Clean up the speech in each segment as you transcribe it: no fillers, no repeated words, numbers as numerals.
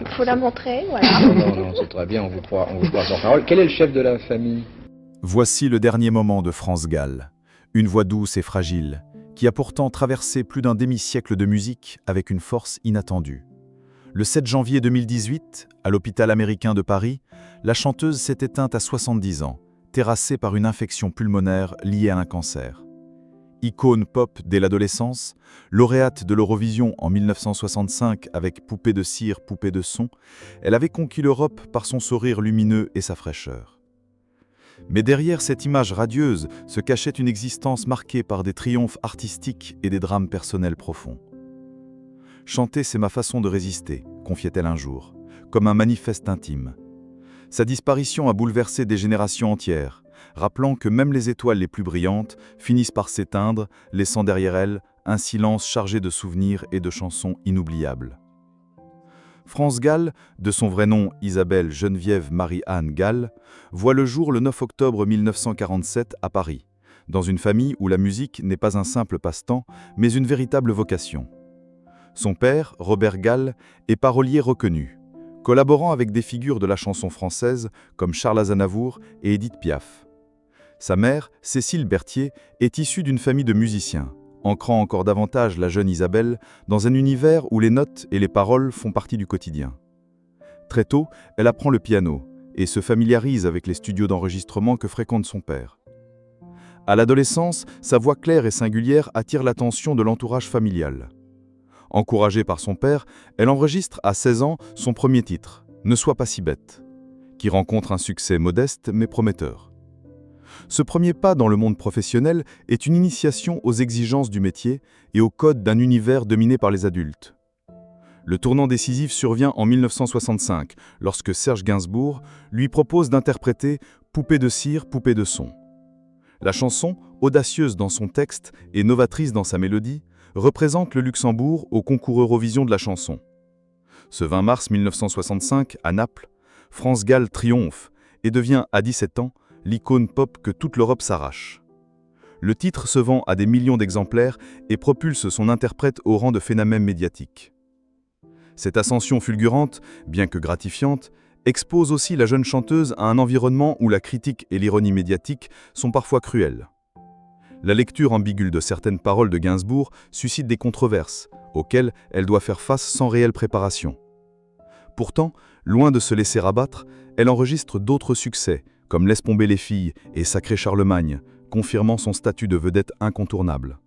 Il faut la montrer, voilà. Non, c'est très bien, on vous croit sur parole. Quel est le chef de la famille? Voici le dernier moment de France Gall, une voix douce et fragile, qui a pourtant traversé plus d'un demi-siècle de musique avec une force inattendue. Le 7 janvier 2018, à l'hôpital américain de Paris, la chanteuse s'est éteinte à 70 ans, terrassée par une infection pulmonaire liée à un cancer. Icône pop dès l'adolescence, lauréate de l'Eurovision en 1965 avec Poupée de cire, poupée de son, elle avait conquis l'Europe par son sourire lumineux et sa fraîcheur. Mais derrière cette image radieuse se cachait une existence marquée par des triomphes artistiques et des drames personnels profonds. « Chanter, c'est ma façon de résister », confiait-elle un jour, comme un manifeste intime. Sa disparition a bouleversé des générations entières, rappelant que même les étoiles les plus brillantes finissent par s'éteindre, laissant derrière elles un silence chargé de souvenirs et de chansons inoubliables. France Gall, de son vrai nom Isabelle Geneviève Marie-Anne Gall, voit le jour le 9 octobre 1947 à Paris, dans une famille où la musique n'est pas un simple passe-temps, mais une véritable vocation. Son père, Robert Gall, est parolier reconnu, collaborant avec des figures de la chanson française comme Charles Aznavour et Édith Piaf. Sa mère, Cécile Berthier, est issue d'une famille de musiciens, ancrant encore davantage la jeune Isabelle dans un univers où les notes et les paroles font partie du quotidien. Très tôt, elle apprend le piano et se familiarise avec les studios d'enregistrement que fréquente son père. À l'adolescence, sa voix claire et singulière attire l'attention de l'entourage familial. Encouragée par son père, elle enregistre à 16 ans son premier titre, « Ne sois pas si bête », qui rencontre un succès modeste mais prometteur. Ce premier pas dans le monde professionnel est une initiation aux exigences du métier et aux codes d'un univers dominé par les adultes. Le tournant décisif survient en 1965, lorsque Serge Gainsbourg lui propose d'interpréter « Poupée de cire, poupée de son ». La chanson, audacieuse dans son texte et novatrice dans sa mélodie, représente le Luxembourg au concours Eurovision de la chanson. Ce 20 mars 1965, à Naples, France Gall triomphe et devient, à 17 ans, l'icône pop que toute l'Europe s'arrache. Le titre se vend à des millions d'exemplaires et propulse son interprète au rang de phénomène médiatique. Cette ascension fulgurante, bien que gratifiante, expose aussi la jeune chanteuse à un environnement où la critique et l'ironie médiatique sont parfois cruelles. La lecture ambiguë de certaines paroles de Gainsbourg suscite des controverses, auxquelles elle doit faire face sans réelle préparation. Pourtant, loin de se laisser abattre, elle enregistre d'autres succès, comme Laisse tomber les filles et Sacré Charlemagne, confirmant son statut de vedette incontournable.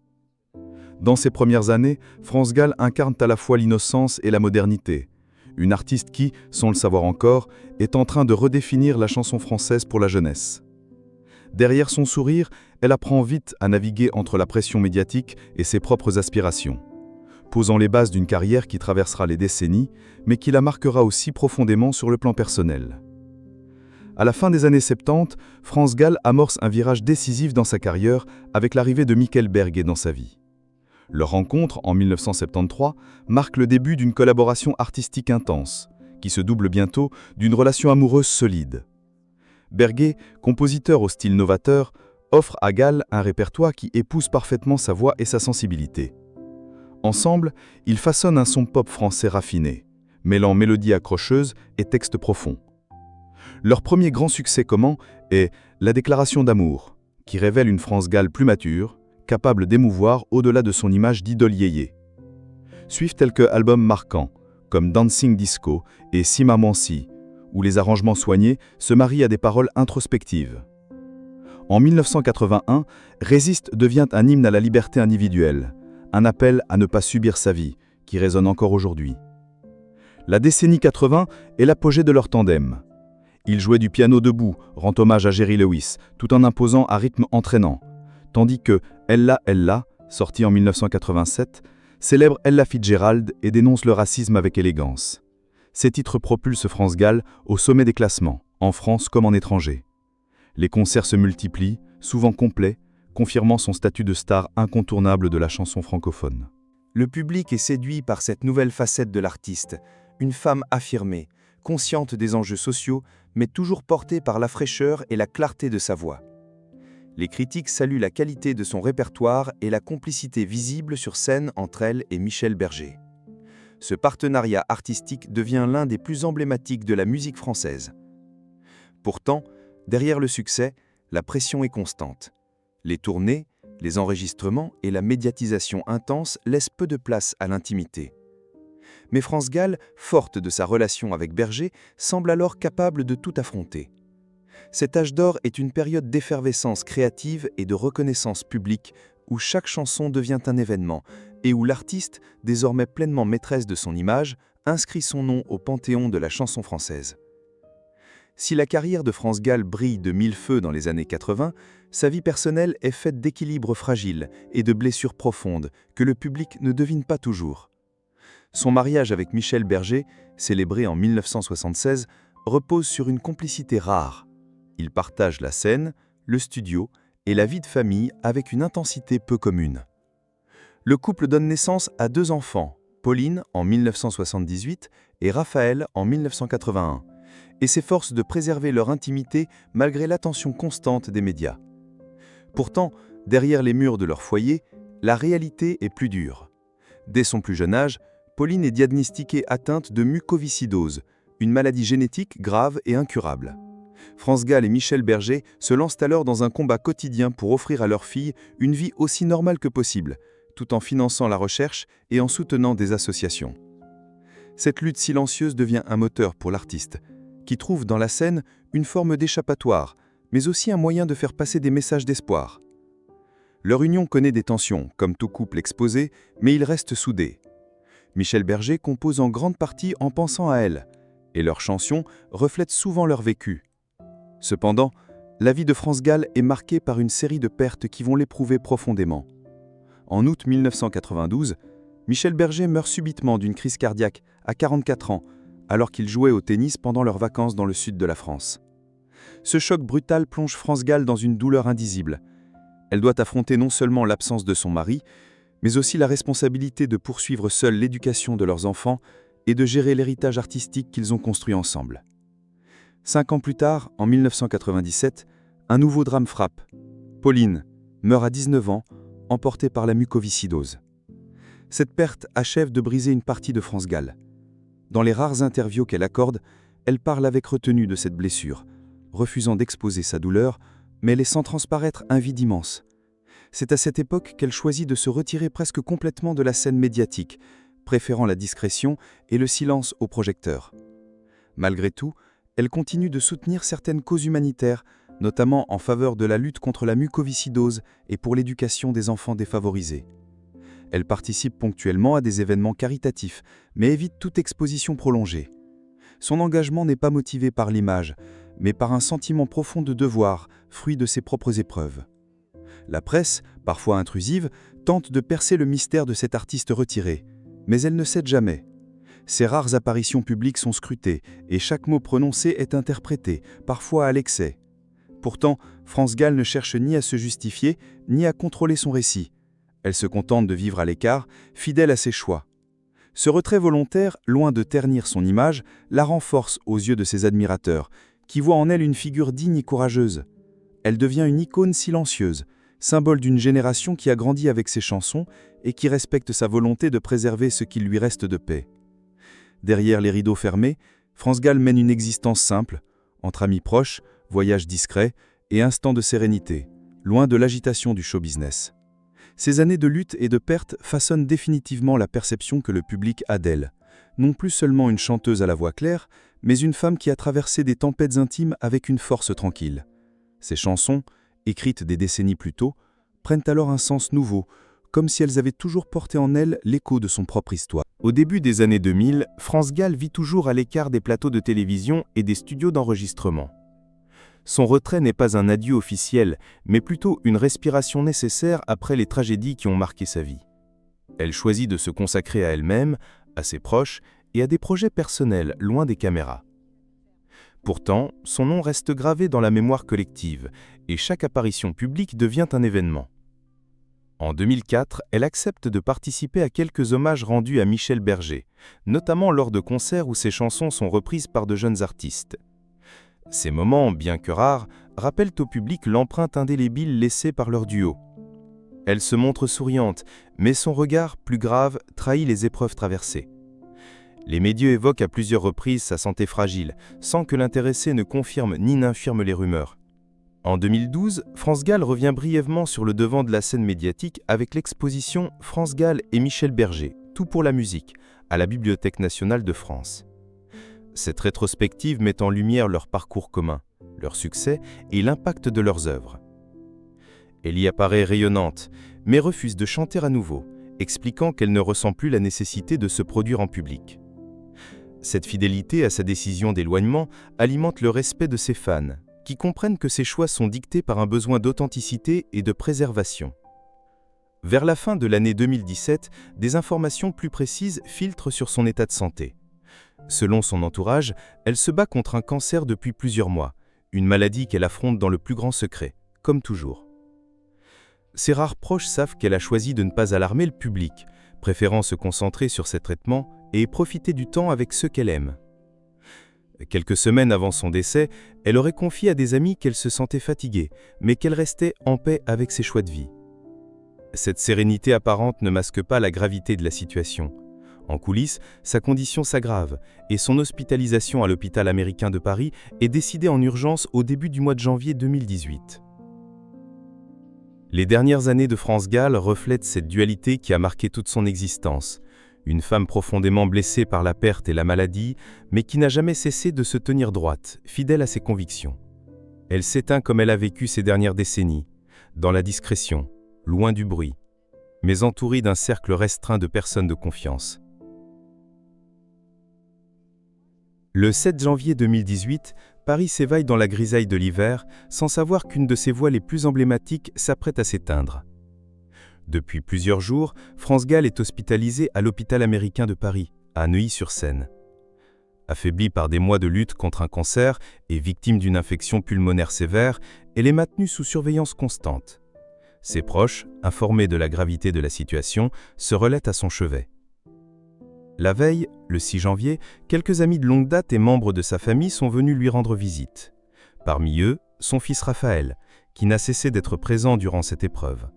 Dans ses premières années, France Gall incarne à la fois l'innocence et la modernité, une artiste qui, sans le savoir encore, est en train de redéfinir la chanson française pour la jeunesse. Derrière son sourire, elle apprend vite à naviguer entre la pression médiatique et ses propres aspirations, posant les bases d'une carrière qui traversera les décennies, mais qui la marquera aussi profondément sur le plan personnel. À la fin des années 70, France Gall amorce un virage décisif dans sa carrière avec l'arrivée de Michael Berger dans sa vie. Leur rencontre, en 1973, marque le début d'une collaboration artistique intense, qui se double bientôt d'une relation amoureuse solide. Berger, compositeur au style novateur, offre à Gall un répertoire qui épouse parfaitement sa voix et sa sensibilité. Ensemble, ils façonnent un son pop français raffiné, mêlant mélodie accrocheuse et texte profond. Leur premier grand succès commun est « La déclaration d'amour », qui révèle une France Gall plus mature, capable d'émouvoir au-delà de son image d'idole yéyé. Suivent quelques albums marquants, comme Dancing Disco et Si Maman Si, où les arrangements soignés se marient à des paroles introspectives. En 1981, Résiste devient un hymne à la liberté individuelle, un appel à ne pas subir sa vie, qui résonne encore aujourd'hui. La décennie 80 est l'apogée de leur tandem. Ils jouaient du piano debout, rend hommage à Jerry Lewis, tout en imposant un rythme entraînant, tandis que Ella, Ella, sorti en 1987, célèbre Ella Fitzgerald et dénonce le racisme avec élégance. Ces titres propulsent France Gall au sommet des classements, en France comme en étranger. Les concerts se multiplient, souvent complets, confirmant son statut de star incontournable de la chanson francophone. Le public est séduit par cette nouvelle facette de l'artiste, une femme affirmée, consciente des enjeux sociaux, mais toujours portée par la fraîcheur et la clarté de sa voix. Les critiques saluent la qualité de son répertoire et la complicité visible sur scène entre elle et Michel Berger. Ce partenariat artistique devient l'un des plus emblématiques de la musique française. Pourtant, derrière le succès, la pression est constante. Les tournées, les enregistrements et la médiatisation intense laissent peu de place à l'intimité. Mais France Gall, forte de sa relation avec Berger, semble alors capable de tout affronter. Cet âge d'or est une période d'effervescence créative et de reconnaissance publique où chaque chanson devient un événement et où l'artiste, désormais pleinement maîtresse de son image, inscrit son nom au panthéon de la chanson française. Si la carrière de France Gall brille de mille feux dans les années 80, sa vie personnelle est faite d'équilibres fragiles et de blessures profondes que le public ne devine pas toujours. Son mariage avec Michel Berger, célébré en 1976, repose sur une complicité rare. Ils partagent la scène, le studio et la vie de famille avec une intensité peu commune. Le couple donne naissance à 2 enfants, Pauline en 1978 et Raphaël en 1981, et s'efforcent de préserver leur intimité malgré l'attention constante des médias. Pourtant, derrière les murs de leur foyer, la réalité est plus dure. Dès son plus jeune âge, Pauline est diagnostiquée atteinte de mucoviscidose, une maladie génétique grave et incurable. France Gall et Michel Berger se lancent alors dans un combat quotidien pour offrir à leur fille une vie aussi normale que possible, tout en finançant la recherche et en soutenant des associations. Cette lutte silencieuse devient un moteur pour l'artiste, qui trouve dans la scène une forme d'échappatoire, mais aussi un moyen de faire passer des messages d'espoir. Leur union connaît des tensions, comme tout couple exposé, mais ils restent soudés. Michel Berger compose en grande partie en pensant à elle, et leurs chansons reflètent souvent leur vécu. Cependant, la vie de France Gall est marquée par une série de pertes qui vont l'éprouver profondément. En août 1992, Michel Berger meurt subitement d'une crise cardiaque à 44 ans, alors qu'il jouait au tennis pendant leurs vacances dans le sud de la France. Ce choc brutal plonge France Gall dans une douleur indisible. Elle doit affronter non seulement l'absence de son mari, mais aussi la responsabilité de poursuivre seule l'éducation de leurs enfants et de gérer l'héritage artistique qu'ils ont construit ensemble. 5 ans plus tard, en 1997, un nouveau drame frappe. Pauline meurt à 19 ans, emportée par la mucoviscidose. Cette perte achève de briser une partie de France Gall. Dans les rares interviews qu'elle accorde, elle parle avec retenue de cette blessure, refusant d'exposer sa douleur, mais laissant transparaître un vide immense. C'est à cette époque qu'elle choisit de se retirer presque complètement de la scène médiatique, préférant la discrétion et le silence aux projecteurs. Malgré tout, elle continue de soutenir certaines causes humanitaires, notamment en faveur de la lutte contre la mucoviscidose et pour l'éducation des enfants défavorisés. Elle participe ponctuellement à des événements caritatifs, mais évite toute exposition prolongée. Son engagement n'est pas motivé par l'image, mais par un sentiment profond de devoir, fruit de ses propres épreuves. La presse, parfois intrusive, tente de percer le mystère de cet artiste retiré, mais elle ne cède jamais. Ses rares apparitions publiques sont scrutées et chaque mot prononcé est interprété, parfois à l'excès. Pourtant, France Gall ne cherche ni à se justifier, ni à contrôler son récit. Elle se contente de vivre à l'écart, fidèle à ses choix. Ce retrait volontaire, loin de ternir son image, la renforce aux yeux de ses admirateurs, qui voient en elle une figure digne et courageuse. Elle devient une icône silencieuse, symbole d'une génération qui a grandi avec ses chansons et qui respecte sa volonté de préserver ce qu'il lui reste de paix. Derrière les rideaux fermés, France Gall mène une existence simple, entre amis proches, voyages discrets et instants de sérénité, loin de l'agitation du show-business. Ces années de lutte et de perte façonnent définitivement la perception que le public a d'elle. Non plus seulement une chanteuse à la voix claire, mais une femme qui a traversé des tempêtes intimes avec une force tranquille. Ses chansons, écrites des décennies plus tôt, prennent alors un sens nouveau, comme si elles avaient toujours porté en elles l'écho de son propre histoire. Au début des années 2000, France Gall vit toujours à l'écart des plateaux de télévision et des studios d'enregistrement. Son retrait n'est pas un adieu officiel, mais plutôt une respiration nécessaire après les tragédies qui ont marqué sa vie. Elle choisit de se consacrer à elle-même, à ses proches et à des projets personnels loin des caméras. Pourtant, son nom reste gravé dans la mémoire collective et chaque apparition publique devient un événement. En 2004, elle accepte de participer à quelques hommages rendus à Michel Berger, notamment lors de concerts où ses chansons sont reprises par de jeunes artistes. Ces moments, bien que rares, rappellent au public l'empreinte indélébile laissée par leur duo. Elle se montre souriante, mais son regard, plus grave, trahit les épreuves traversées. Les médias évoquent à plusieurs reprises sa santé fragile, sans que l'intéressé ne confirme ni n'infirme les rumeurs. En 2012, France Gall revient brièvement sur le devant de la scène médiatique avec l'exposition France Gall et Michel Berger, Tout pour la musique, à la Bibliothèque nationale de France. Cette rétrospective met en lumière leur parcours commun, leur succès et l'impact de leurs œuvres. Elle y apparaît rayonnante, mais refuse de chanter à nouveau, expliquant qu'elle ne ressent plus la nécessité de se produire en public. Cette fidélité à sa décision d'éloignement alimente le respect de ses fans, qui comprennent que ses choix sont dictés par un besoin d'authenticité et de préservation. Vers la fin de l'année 2017, des informations plus précises filtrent sur son état de santé. Selon son entourage, elle se bat contre un cancer depuis plusieurs mois, une maladie qu'elle affronte dans le plus grand secret, comme toujours. Ses rares proches savent qu'elle a choisi de ne pas alarmer le public, préférant se concentrer sur ses traitements et profiter du temps avec ceux qu'elle aime. Quelques semaines avant son décès, elle aurait confié à des amis qu'elle se sentait fatiguée, mais qu'elle restait en paix avec ses choix de vie. Cette sérénité apparente ne masque pas la gravité de la situation. En coulisses, sa condition s'aggrave et son hospitalisation à l'hôpital américain de Paris est décidée en urgence au début du mois de janvier 2018. Les dernières années de France Gall reflètent cette dualité qui a marqué toute son existence. Une femme profondément blessée par la perte et la maladie, mais qui n'a jamais cessé de se tenir droite, fidèle à ses convictions. Elle s'éteint comme elle a vécu ces dernières décennies, dans la discrétion, loin du bruit, mais entourée d'un cercle restreint de personnes de confiance. Le 7 janvier 2018, Paris s'éveille dans la grisaille de l'hiver, sans savoir qu'une de ses voix les plus emblématiques s'apprête à s'éteindre. Depuis plusieurs jours, France Gall est hospitalisée à l'hôpital américain de Paris, à Neuilly-sur-Seine. Affaiblie par des mois de lutte contre un cancer et victime d'une infection pulmonaire sévère, elle est maintenue sous surveillance constante. Ses proches, informés de la gravité de la situation, se relaient à son chevet. La veille, le 6 janvier, quelques amis de longue date et membres de sa famille sont venus lui rendre visite. Parmi eux, son fils Raphaël, qui n'a cessé d'être présent durant cette épreuve.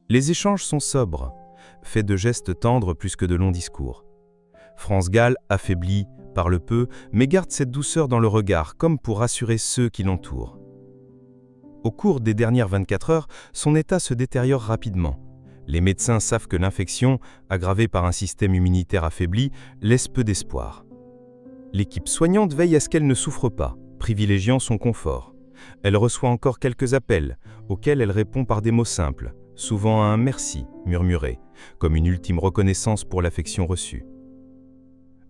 Les échanges sont sobres, faits de gestes tendres plus que de longs discours. France Gall, affaiblie, parle peu, mais garde cette douceur dans le regard, comme pour rassurer ceux qui l'entourent. Au cours des dernières 24 heures, son état se détériore rapidement. Les médecins savent que l'infection, aggravée par un système immunitaire affaibli, laisse peu d'espoir. L'équipe soignante veille à ce qu'elle ne souffre pas, privilégiant son confort. Elle reçoit encore quelques appels, auxquels elle répond par des mots simples, souvent un « merci » murmuré, comme une ultime reconnaissance pour l'affection reçue.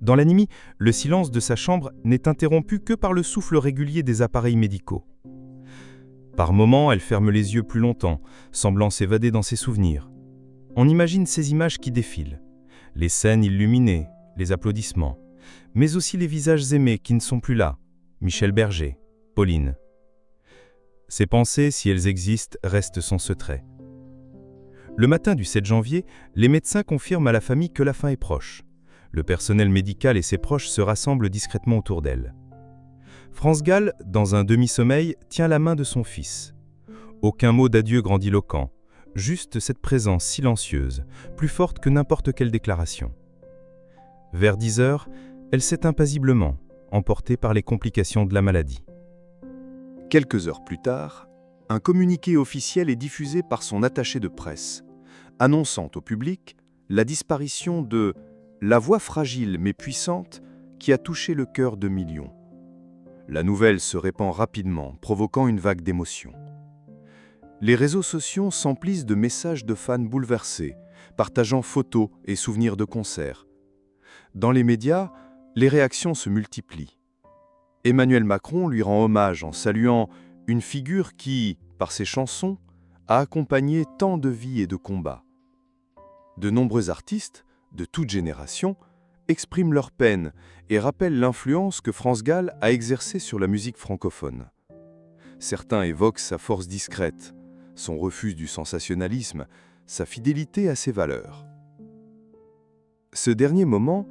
Dans la nuit, le silence de sa chambre n'est interrompu que par le souffle régulier des appareils médicaux. Par moments, elle ferme les yeux plus longtemps, semblant s'évader dans ses souvenirs. On imagine ces images qui défilent, les scènes illuminées, les applaudissements, mais aussi les visages aimés qui ne sont plus là, Michel Berger, Pauline. Ces pensées, si elles existent, restent son secret. Le matin du 7 janvier, les médecins confirment à la famille que la fin est proche. Le personnel médical et ses proches se rassemblent discrètement autour d'elle. France Gall, dans un demi-sommeil, tient la main de son fils. Aucun mot d'adieu grandiloquent, juste cette présence silencieuse, plus forte que n'importe quelle déclaration. Vers 10 heures, elle s'éteint paisiblement, emportée par les complications de la maladie. Quelques heures plus tard, un communiqué officiel est diffusé par son attaché de presse, annonçant au public la disparition de « la voix fragile mais puissante qui a touché le cœur de millions ». La nouvelle se répand rapidement, provoquant une vague d'émotion. Les réseaux sociaux s'emplissent de messages de fans bouleversés, partageant photos et souvenirs de concerts. Dans les médias, les réactions se multiplient. Emmanuel Macron lui rend hommage en saluant une figure qui, par ses chansons, a accompagné tant de vies et de combats. De nombreux artistes, de toute génération, expriment leur peine et rappellent l'influence que France Gall a exercée sur la musique francophone. Certains évoquent sa force discrète, son refus du sensationnalisme, sa fidélité à ses valeurs. Ce dernier moment,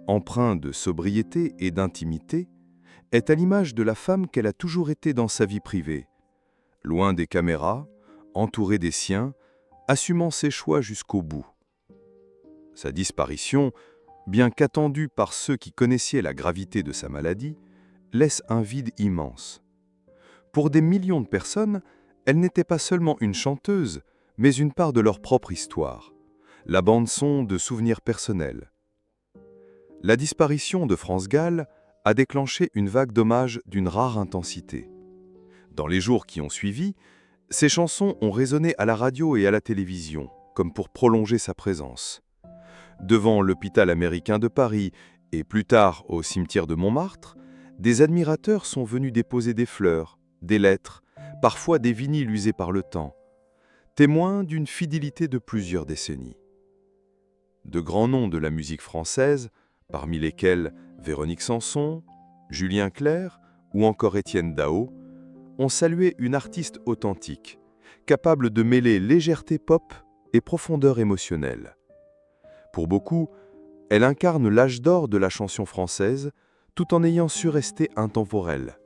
empreint de sobriété et d'intimité, est à l'image de la femme qu'elle a toujours été dans sa vie privée, loin des caméras, entourée des siens, assumant ses choix jusqu'au bout. Sa disparition, bien qu'attendue par ceux qui connaissaient la gravité de sa maladie, laisse un vide immense. Pour des millions de personnes, elle n'était pas seulement une chanteuse, mais une part de leur propre histoire, la bande-son de souvenirs personnels. La disparition de France Gall a déclenché une vague d'hommages d'une rare intensité. Dans les jours qui ont suivi, ses chansons ont résonné à la radio et à la télévision, comme pour prolonger sa présence. Devant l'hôpital américain de Paris et plus tard au cimetière de Montmartre, des admirateurs sont venus déposer des fleurs, des lettres, parfois des vinyles usés par le temps, témoins d'une fidélité de plusieurs décennies. De grands noms de la musique française, parmi lesquels Véronique Sanson, Julien Clerc ou encore Étienne Dao, ont salué une artiste authentique, capable de mêler légèreté pop et profondeur émotionnelle. Pour beaucoup, elle incarne l'âge d'or de la chanson française, tout en ayant su rester intemporelle.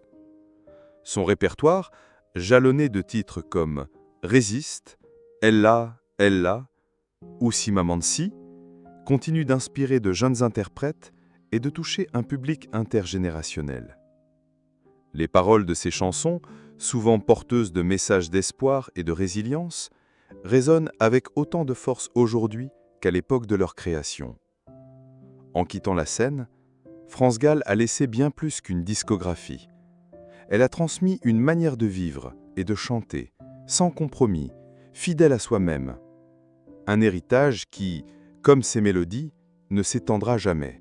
Son répertoire, jalonné de titres comme « Résiste »,« Elle là »,« ou « Si maman de si », continue d'inspirer de jeunes interprètes et de toucher un public intergénérationnel. Les paroles de ses chansons, souvent porteuses de messages d'espoir et de résilience, résonnent avec autant de force aujourd'hui qu'à l'époque de leur création. En quittant la scène, France Gall a laissé bien plus qu'une discographie. Elle a transmis une manière de vivre et de chanter, sans compromis, fidèle à soi-même. Un héritage qui, comme ses mélodies, ne s'étendra jamais.